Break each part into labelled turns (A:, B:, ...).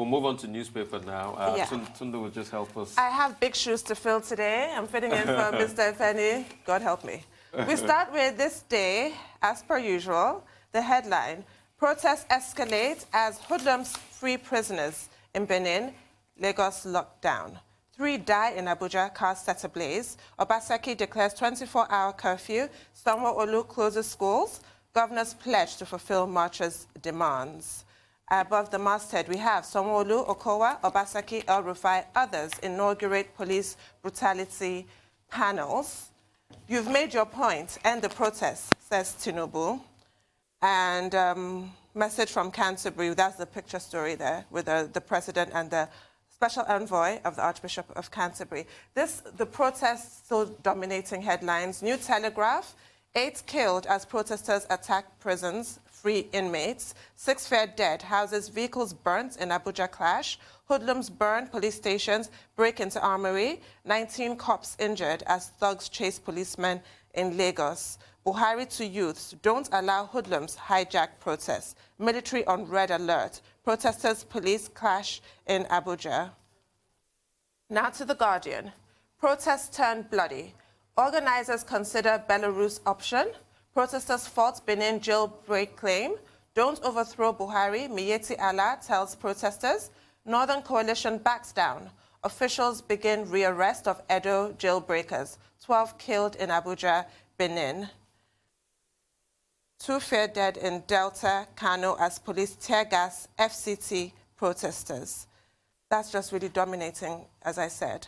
A: We'll move on to newspaper now. Tunde will just help us.
B: I have big shoes to fill today. I'm fitting in for Mr. Efeni. God help me. We start with this day, as per usual, the headline, protests escalate as hoodlums free prisoners in Benin, Lagos lockdown. 3 die in Abuja, cars set ablaze. Obaseki declares 24-hour curfew. Sanwo-Olu closes schools. Governors pledge to fulfill marchers' demands. Above the masthead, we have Sanwo-Olu, Okowa, Obaseki, El-Rufai, others inaugurate police brutality panels. You've made your point. End the protest, says Tinubu. And message from Canterbury, that's the picture story there with the president and the special envoy of the Archbishop of Canterbury. The protests still dominating headlines. New Telegraph, 8 killed as protesters attack prisons, free inmates. 6 feared dead, houses, vehicles burnt in Abuja clash. Hoodlums burn police stations, break into armory. 19 cops injured as thugs chase policemen in Lagos. Buhari to youths, don't allow hoodlums hijack protests. Military on red alert. Protesters, police clash in Abuja. Now to The Guardian. Protests turn bloody. Organizers consider Belarus option. Protesters fault Benin jailbreak claim. Don't overthrow Buhari, Miyetti Allah tells protesters. Northern Coalition backs down. Officials begin rearrest of Edo jailbreakers. 12 killed in Abuja, Benin. 2 feared dead in Delta, Kano as police tear gas FCT protesters. That's just really dominating, as I said.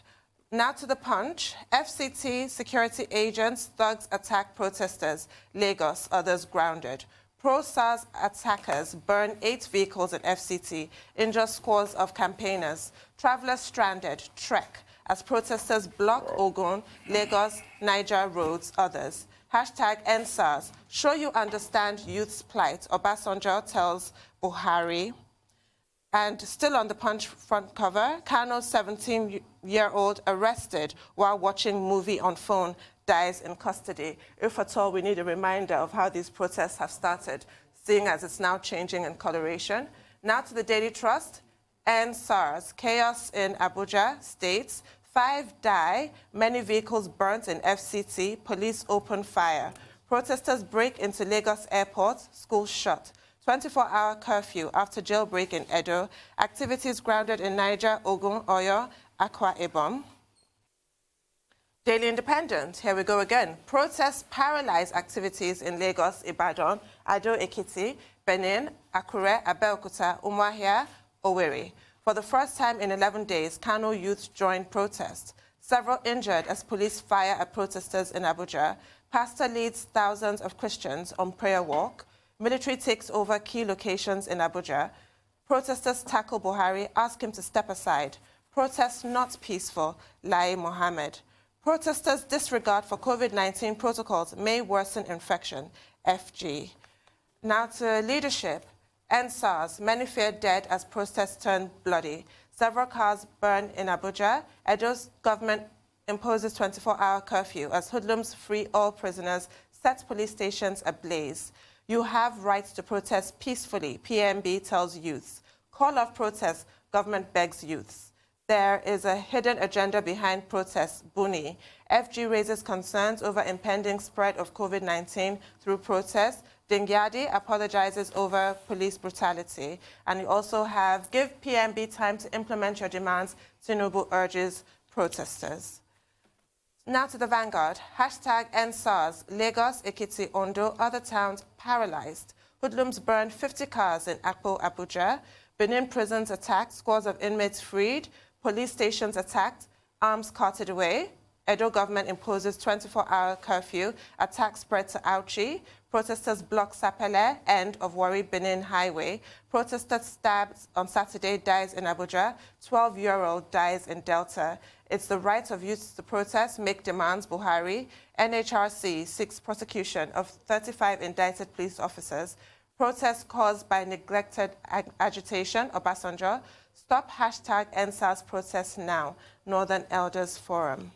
B: Now to The Punch. FCT security agents, thugs attack protesters. Lagos, others grounded. Pro-SARS attackers burn 8 vehicles at FCT, injure scores of campaigners. Travelers stranded, trek, as protesters block Ogun, Lagos, Niger roads, others. Hashtag #EndSARS. Show you understand youth's plight. Obasanjo tells Buhari. And still on The Punch front cover, Kano's 17-year-old arrested while watching movie on phone dies in custody. If at all, we need a reminder of how these protests have started, seeing as it's now changing in coloration. Now to the Daily Trust. #EndSARS. Chaos in Abuja states 5 die, many vehicles burnt in FCT, police open fire. Protesters break into Lagos airport, schools shut. 24-hour curfew after jailbreak in Edo. Activities grounded in Niger, Ogun, Oyo, Akwa Ibom. Daily Independent, here we go again. Protests paralyze activities in Lagos, Ibadan, Ado Ekiti, Benin, Akure, Abeokuta, Umuahia, Owerri. For the first time in 11 days, Kano youth joined protests. Several injured as police fire at protesters in Abuja. Pastor leads thousands of Christians on prayer walk. Military takes over key locations in Abuja. Protesters tackle Buhari, ask him to step aside. Protests not peaceful, Lai Mohammed. Protesters' disregard for COVID-19 protocols may worsen infection, FG. Now to leadership. #EndSARS. Many feared dead as protests turn bloody. Several cars burn in Abuja. Edo's government imposes 24-hour curfew as hoodlums free all prisoners, set police stations ablaze. You have rights to protest peacefully, PMB tells youths. Call off protests, government begs youths. There is a hidden agenda behind protests, Buni. FG raises concerns over impending spread of COVID-19 through protests. Dingyadi apologizes over police brutality. And you also have, give PMB time to implement your demands, Tinubu urges protesters. Now to the Vanguard. Hashtag #EndSARS. Lagos, Ekiti, Ondo, other towns paralyzed. Hoodlums burned 50 cars in Akpo, Abuja. Benin prisons attacked, scores of inmates freed. Police stations attacked, arms carted away. Edo government imposes 24-hour curfew. Attack spread to Auchi. Protesters block Sapele, end of Warri Benin Highway. Protester stabbed on Saturday, dies in Abuja. 12-year-old dies in Delta. It's the right of youth to protest, make demands, Buhari. NHRC seeks prosecution of 35 indicted police officers. Protests caused by neglected agitation, Obasanjo. Stop hashtag #EndSARS protests now, Northern Elders Forum.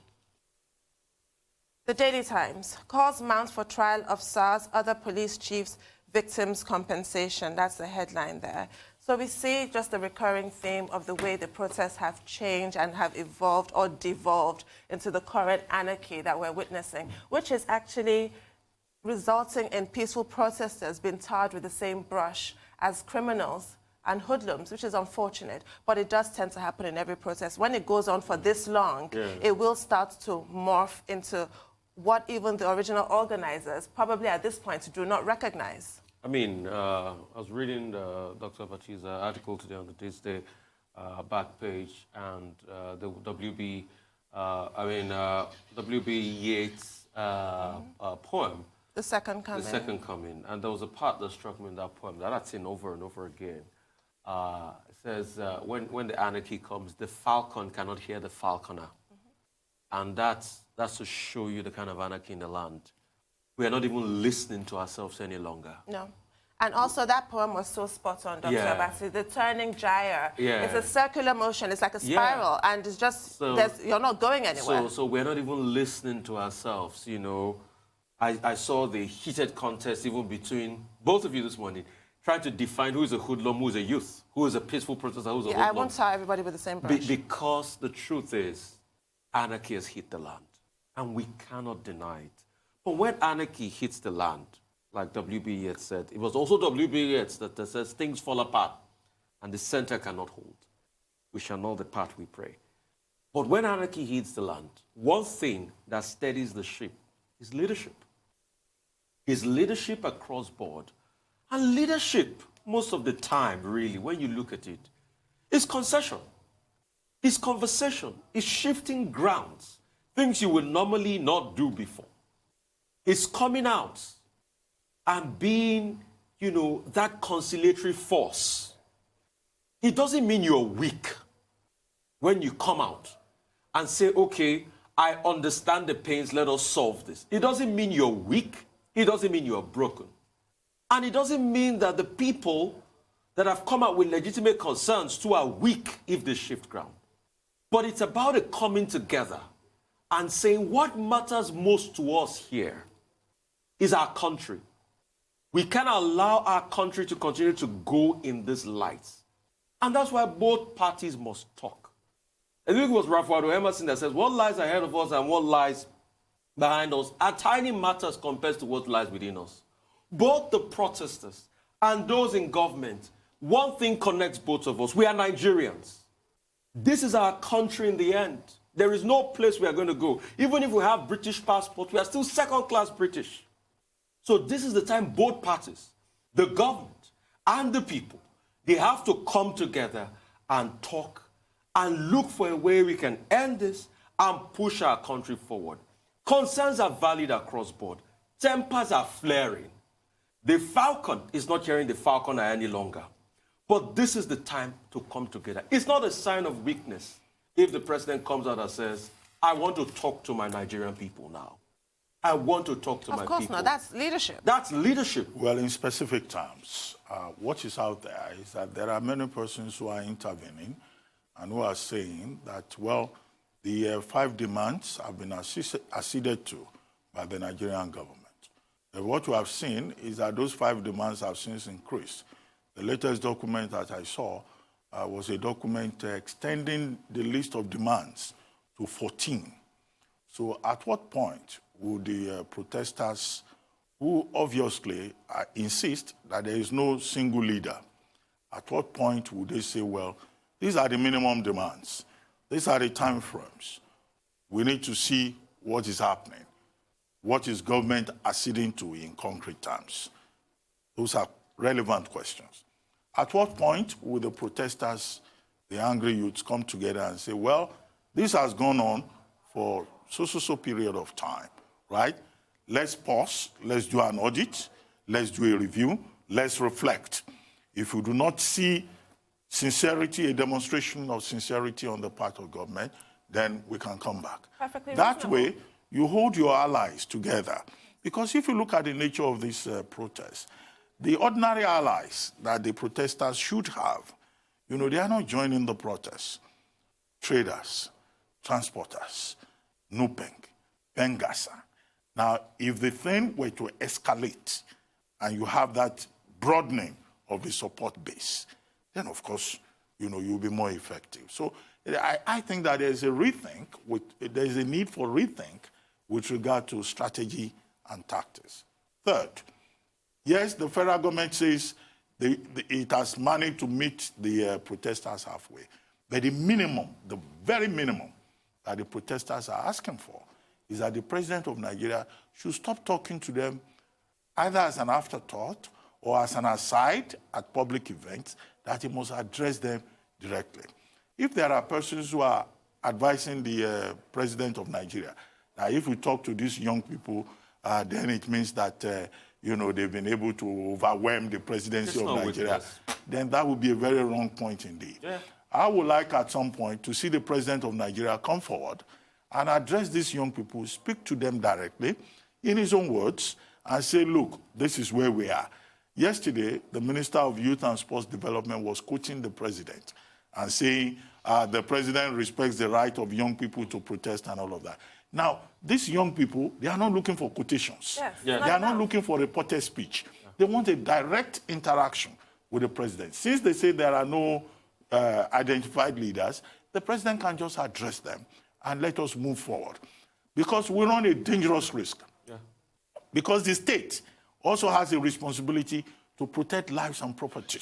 B: The Daily Times. Calls mount for trial of SARS, other police chiefs, victims' compensation. That's the headline there. So we see just the recurring theme of the way the protests have changed and have evolved or devolved into the current anarchy that we're witnessing, which is actually resulting in peaceful protesters being tarred with the same brush as criminals and hoodlums, which is unfortunate, but it does tend to happen in every protest. When it goes on for this long, it will start to morph into what even the original organizers probably at this point do not recognize.
A: I mean, I was reading Dr. Abachi's article today on the This Day back page, and the W.B. Yeats' poem,
B: The Second Coming.
A: The Second Coming. And there was a part that struck me in that poem that I'd seen over and over again. It says, when the anarchy comes, the falcon cannot hear the falconer. And that's to show you the kind of anarchy in the land. We are not even listening to ourselves any longer. No.
B: And also that poem was so spot on, Dr. Abasi. The turning gyre. It's a circular motion. It's like a spiral. And it's just, you're not going anywhere.
A: So we're not even listening to ourselves, you know. I saw the heated contest even between both of you this morning, trying to define who is a hoodlum, who is a youth, who is a peaceful protester, who is a hoodlum.
B: I won't tar everybody with the same brush.
A: Because the truth is, anarchy has hit the land, and we cannot deny it. But when anarchy hits the land, like W.B. Yeats said, it was also W.B. Yeats that says things fall apart, and the center cannot hold. We shall know the part we pray. But when anarchy hits the land, one thing that steadies the ship is leadership. Is leadership across board. And leadership, most of the time, really, when you look at it, is concession. It's conversation. It's shifting grounds. Things you would normally not do before. It's coming out and being, you know, that conciliatory force. It doesn't mean you're weak when you come out and say, okay, I understand the pains, let us solve this. It doesn't mean you're weak. It doesn't mean you're broken. And it doesn't mean that the people that have come out with legitimate concerns too are weak if they shift ground. But it's about a coming together and saying what matters most to us here is our country. We can't allow our country to continue to go in this light. And that's why both parties must talk. I think it was Ralph Waldo Emerson that says, what lies ahead of us and what lies behind us are tiny matters compared to what lies within us. Both the protesters and those in government, one thing connects both of us. We are Nigerians. This is our country in the end. There is no place we are going to go. Even if we have British passport, we are still second-class British. So this is the time both parties, the government and the people, they have to come together and talk and look for a way we can end this and push our country forward. Concerns are valid across board. Tempers are flaring. The falcon is not hearing the falconer any longer. But this is the time to come together. It's not a sign of weakness if the president comes out and says, I want to talk to my Nigerian people now. I want to talk to my people. Of course
B: not. That's leadership.
A: That's leadership.
C: Well, in specific terms, what is out there is that there are many persons who are intervening and who are saying that, well, the 5 demands have been acceded to by the Nigerian government. And what we have seen is that those 5 demands have since increased. The latest document that I saw was a document extending the list of demands to 14. So at what point would the protesters, who obviously insist that there is no single leader, at what point would they say, well, these are the minimum demands, these are the time frames, we need to see what is happening, what is government acceding to in concrete terms? Those are relevant questions. At what point will the protesters, the angry youths, come together and say, well, this has gone on for so period of time, right? Let's pause, let's do an audit, let's do a review, let's reflect. If we do not see sincerity, a demonstration of sincerity on the part of government, then we can come back.
B: Perfectly
C: that
B: reasonable.
C: way, you hold your allies together. Because if you look at the nature of this protest, the ordinary allies that the protesters should have, you know, they are not joining the protest. Traders, transporters, Nupeng, Bengasa. Now, if the thing were to escalate and you have that broadening of the support base, then of course, you'll be more effective. So I think that there's a need for rethink with regard to strategy and tactics. Third, yes, the federal government says it has managed to meet the protesters halfway. But the minimum, the very minimum that the protesters are asking for is that the president of Nigeria should stop talking to them either as an afterthought or as an aside at public events, that he must address them directly. If there are persons who are advising the president of Nigeria, that if we talk to these young people, then it means that, they've been able to overwhelm the presidency of Nigeria, then that would be a very wrong point indeed. Yeah. I would like at some point to see the president of Nigeria come forward and address these young people, speak to them directly in his own words, and say, look, this is where we are. Yesterday, the Minister of Youth and Sports Development was quoting the president and saying the president respects the right of young people to protest and all of that. Now, these young people, they are not looking for quotations. Yes. Yeah. They are not looking for reported speech. Yeah. They want a direct interaction with the president. Since they say there are no identified leaders, the president can just address them and let us move forward. Because we run a dangerous risk. Yeah. Because the state also has a responsibility to protect lives and property.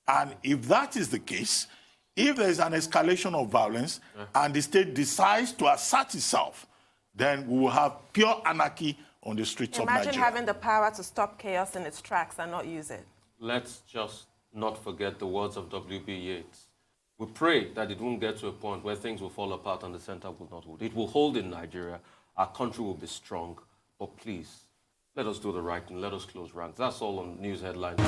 C: And if that is the case, if there is an escalation of violence and the state decides to assert itself, then we will have pure anarchy on the streets of Nigeria.
B: Imagine having the power to stop chaos in its tracks and not use it.
A: Let's just not forget the words of W.B. Yeats. We pray that it won't get to a point where things will fall apart and the center will not hold. It will hold in Nigeria. Our country will be strong. But please, let us do the right thing. Let us close ranks. That's all on news headlines.